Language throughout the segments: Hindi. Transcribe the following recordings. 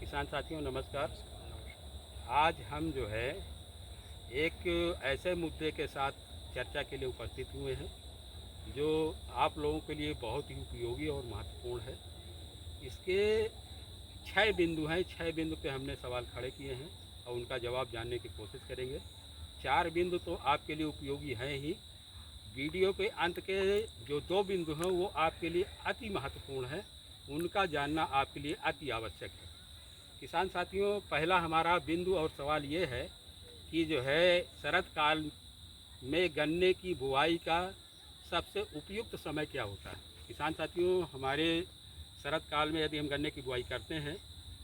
किसान साथियों नमस्कार। आज हम जो है एक ऐसे मुद्दे के साथ चर्चा के लिए उपस्थित हुए हैं जो आप लोगों के लिए बहुत ही उपयोगी और महत्वपूर्ण है। इसके 6 बिंदु हैं। 6 बिंदु पे हमने सवाल खड़े किए हैं और उनका जवाब जानने की कोशिश करेंगे। 4 बिंदु तो आपके लिए उपयोगी हैं ही। वीडियो के अंत के जो 2 बिंदु हैं वो आपके लिए अति महत्वपूर्ण है, उनका जानना आपके लिए अति आवश्यक है। किसान साथियों, पहला हमारा बिंदु और सवाल ये है कि जो है शरद काल में गन्ने की बुआई का सबसे उपयुक्त समय क्या होता है। किसान साथियों, हमारे शरद काल में यदि हम गन्ने की बुआई करते हैं,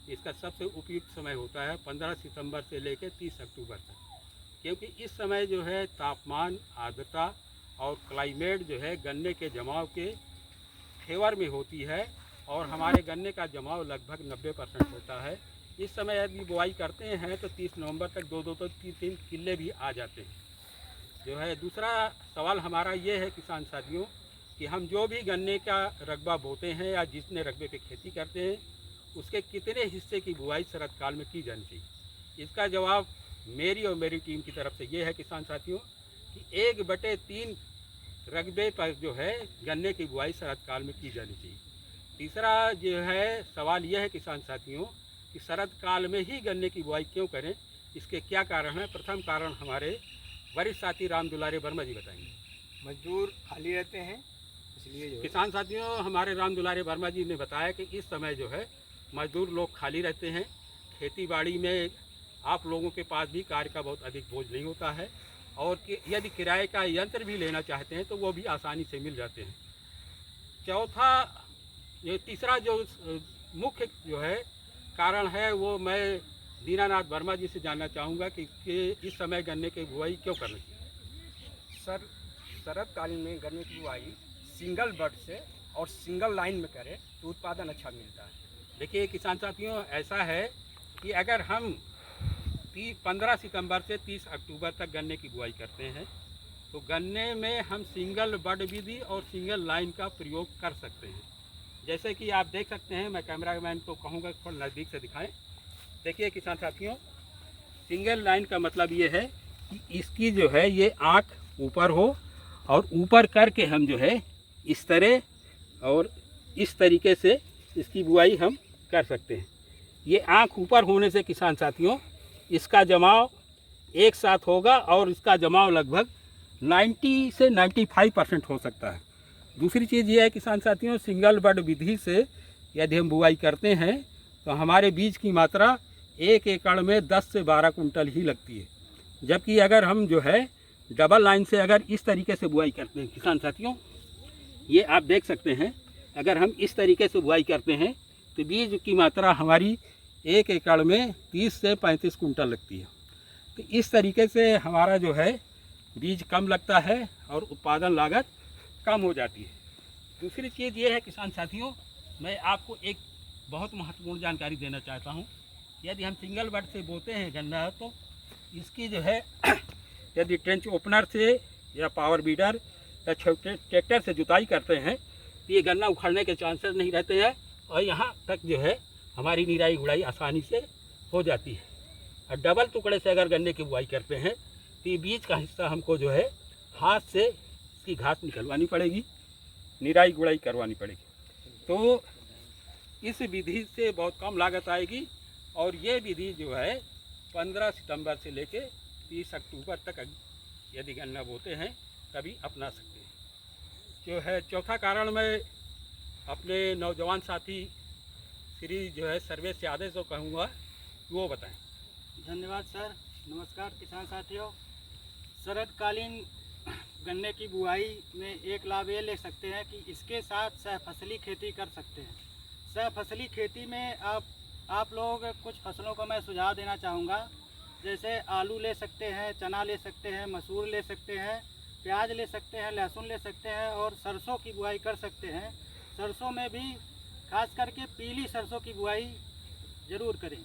इसका सबसे उपयुक्त समय होता है 15 सितंबर से लेकर 30 अक्टूबर तक, क्योंकि इस समय जो है तापमान, आर्द्रता और क्लाइमेट जो है गन्ने के जमाव के फेवर में होती है और हमारे गन्ने का जमाव लगभग 90% होता है। इस समय यदि बुआई करते हैं तो 30 नवंबर तक 2-2 तो 3-3 किले भी आ जाते हैं। जो है दूसरा सवाल हमारा ये है किसान साथियों कि हम जो भी गन्ने का रकबा बोते हैं या जितने रकबे पे खेती करते हैं, उसके कितने हिस्से की बुआई शरद काल में की जानी चाहिए। इसका जवाब मेरी और मेरी टीम की तरफ से ये है किसान साथियों कि 1/3 रकबे पर जो है गन्ने की बुआई शरद काल में की जानी चाहिए। तीसरा जो है सवाल यह है किसान साथियों कि शरद काल में ही गन्ने की बुआई क्यों करें, इसके क्या कारण हैं। प्रथम कारण हमारे वरिष्ठ साथी राम दुलारे वर्मा जी बताएंगे। मजदूर खाली रहते हैं, इसलिए जो किसान साथियों, हमारे राम दुलारे वर्मा जी ने बताया कि इस समय जो है मजदूर लोग खाली रहते हैं। खेती बाड़ी में आप लोगों के पास भी कार्य का बहुत अधिक बोझ नहीं होता है और कि यदि किराए का यंत्र भी लेना चाहते हैं तो वो भी आसानी से मिल जाते हैं। चौथा ये तीसरा जो मुख्य जो है कारण है वो मैं दीनानाथ वर्मा जी से जानना चाहूँगा कि इस समय गन्ने की बुआई क्यों करनी चाहिए। सर शरद कालीन में गन्ने की बुआई सिंगल बड से और सिंगल लाइन में करें तो उत्पादन अच्छा मिलता है। देखिए किसान साथियों, ऐसा है कि अगर हम 15 सितंबर से 30 अक्टूबर तक गन्ने की बुआई करते हैं तो गन्ने में हम सिंगल बड विधि और सिंगल लाइन का प्रयोग कर सकते हैं। जैसे कि आप देख सकते हैं, मैं कैमरामैन को कहूँगा थोड़ा नज़दीक से दिखाएं। देखिए किसान साथियों, सिंगल लाइन का मतलब ये है कि इसकी जो है ये आँख ऊपर हो और ऊपर करके हम जो है इस तरह और इस तरीके से इसकी बुआई हम कर सकते हैं। ये आँख ऊपर होने से किसान साथियों इसका जमाव एक साथ होगा और इसका जमाव लगभग 90 से 95% हो सकता है। दूसरी चीज़ ये है किसान साथियों, सिंगल बड विधि से यदि हम बुआई करते हैं तो हमारे बीज की मात्रा 1 एकड़ में 10 से 12 कुंटल ही लगती है। जबकि अगर हम जो है डबल लाइन से अगर इस तरीके से बुआई करते हैं किसान साथियों, ये आप देख सकते हैं, अगर हम इस तरीके से बुआई करते हैं तो बीज की मात्रा हमारी 1 एकड़ में 30 से 35 कुंटल लगती है। तो इस तरीके से हमारा जो है बीज कम लगता है और उत्पादन लागत कम हो जाती है। दूसरी चीज़ ये है किसान साथियों, मैं आपको एक बहुत महत्वपूर्ण जानकारी देना चाहता हूँ। यदि हम सिंगल बड से बोते हैं गन्ना तो इसकी जो है यदि ट्रेंच ओपनर से या पावर बीडर या छोटे ट्रैक्टर से जुताई करते हैं तो ये गन्ना उखड़ने के चांसेस नहीं रहते हैं और यहाँ तक जो है हमारी निराई गुड़ाई आसानी से हो जाती है। और डबल टुकड़े से अगर गन्ने की बुआई करते हैं तो ये बीज का हिस्सा हमको जो है हाथ से इसकी घास निकलवानी पड़ेगी, निराई गुड़ाई करवानी पड़ेगी। तो इस विधि से बहुत कम लागत आएगी और ये विधि जो है 15 सितंबर से लेके 30 अक्टूबर तक यदि गन्ना बोते हैं तभी अपना सकते हैं। जो है चौथा कारण मैं अपने नौजवान साथी श्री जो है सर्वेश यादव को कहूँगा वो बताएं। धन्यवाद सर। नमस्कार किसान साथियों, शरदकालीन गन्ने की बुआई में एक लाभ ये ले सकते हैं कि इसके साथ सहफसली खेती कर सकते हैं। सहफसली खेती में आप लोग कुछ फसलों को मैं सुझाव देना चाहूँगा। जैसे आलू ले सकते हैं, चना ले सकते हैं, मसूर ले सकते हैं, प्याज ले सकते हैं, लहसुन ले सकते हैं और सरसों की बुआई कर सकते हैं। सरसों में भी खास करके पीली सरसों की बुआई ज़रूर करें।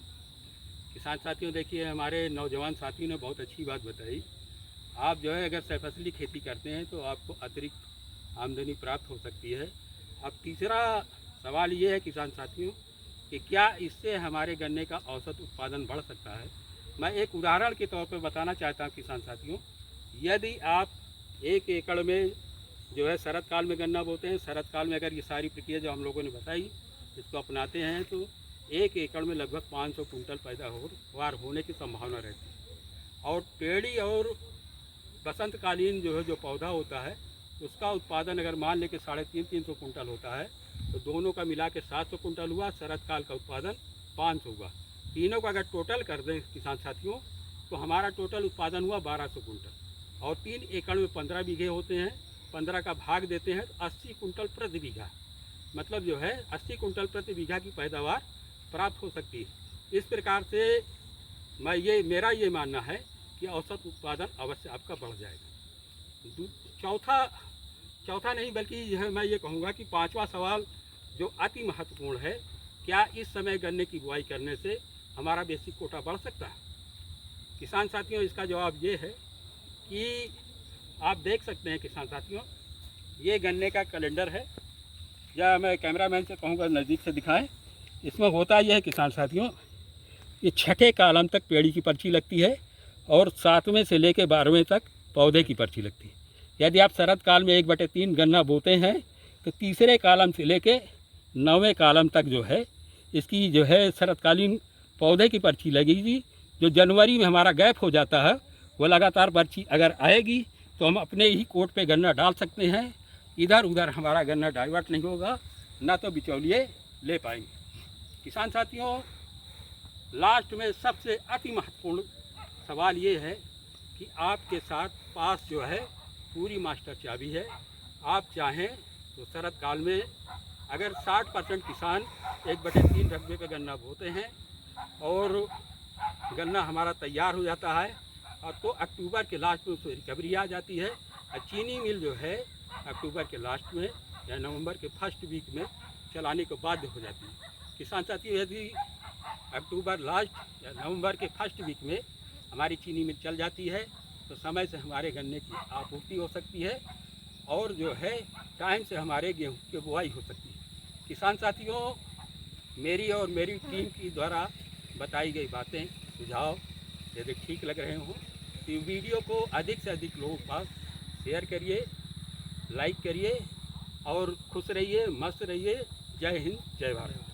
किसान साथियों, देखिए हमारे नौजवान साथियों ने बहुत अच्छी बात बताई। आप जो है अगर सहफसली खेती करते हैं तो आपको अतिरिक्त आमदनी प्राप्त हो सकती है। अब तीसरा सवाल ये है किसान साथियों कि क्या इससे हमारे गन्ने का औसत उत्पादन बढ़ सकता है। मैं एक उदाहरण के तौर पर बताना चाहता हूँ किसान साथियों, यदि आप 1 एकड़ में जो है शरद काल में गन्ना बोते हैं, शरद काल में अगर ये सारी प्रक्रिया जो हम लोगों ने बताई इसको अपनाते हैं तो 1 एकड़ में लगभग 500 कुंटल पैदावार होने की संभावना रहती है। और पेड़ी और बसंतकालीन जो है जो पौधा होता है उसका उत्पादन अगर मान लें कि 350 कुंटल होता है तो दोनों का मिला के 700 कुंटल हुआ, शरद काल का उत्पादन 500 हुआ। तीनों का अगर टोटल कर दें किसान साथियों तो हमारा टोटल उत्पादन हुआ 1200 कुंटल। और 3 एकड़ में 15 बीघे होते हैं, 15 का भाग देते हैं तो 80 कुंटल प्रति बीघा, मतलब जो है 80 कुंटल प्रति बीघा की पैदावार प्राप्त हो सकती है। इस प्रकार से मेरा ये मानना है कि औसत उत्पादन अवश्य आपका बढ़ जाएगा। चौथा नहीं बल्कि यह मैं ये कहूँगा कि 5वां सवाल जो अति महत्वपूर्ण है, क्या इस समय गन्ने की बुआई करने से हमारा बेसिक कोटा बढ़ सकता है। किसान साथियों इसका जवाब ये है कि आप देख सकते हैं किसान साथियों, ये गन्ने का कैलेंडर है, या मैं कैमरामैन से कहूँगा नज़दीक से दिखाएं। इसमें होता यह है किसान साथियों, ये 6ठे कॉलम तक पेड़ी की पर्ची लगती है और 7वें से लेकर 12वें तक पौधे की पर्ची लगती है। यदि आप शरद काल में 1/3 गन्ना बोते हैं तो तीसरे कॉलम से लेकर 9वें कॉलम तक जो है इसकी जो है शरदकालीन पौधे की पर्ची लगेगी। जो जनवरी में हमारा गैप हो जाता है वो लगातार पर्ची अगर आएगी तो हम अपने ही कोट पे गन्ना डाल सकते हैं, इधर उधर हमारा गन्ना डाइवर्ट नहीं होगा, ना तो बिचौलिए ले पाएंगे। किसान साथियों लास्ट में सबसे अति महत्वपूर्ण सवाल ये है कि आपके पास जो है पूरी मास्टर चाबी है। आप चाहें तो शरद काल में अगर 60% किसान 1/3 रकबे पे गन्ना बोते हैं और गन्ना हमारा तैयार हो जाता है और तो अक्टूबर के लास्ट में उसमें रिकवरी आ जाती है और चीनी मिल जो है अक्टूबर के लास्ट में या नवंबर के फर्स्ट वीक में चलाने को बाध्य हो जाती है। किसान साथियों यदि अक्टूबर लास्ट या नवंबर के फर्स्ट वीक में हमारी चीनी मिल चल जाती है तो समय से हमारे गन्ने की आपूर्ति हो सकती है और जो है टाइम से हमारे गेहूं की बुआई हो सकती है। किसान साथियों मेरी और मेरी टीम की द्वारा बताई गई बातें सुझाव यदि ठीक लग रहे हों तो वीडियो को अधिक से अधिक लोगों के पास शेयर करिए, लाइक करिए और खुश रहिए, मस्त रहिए। जय हिंद, जय भारत।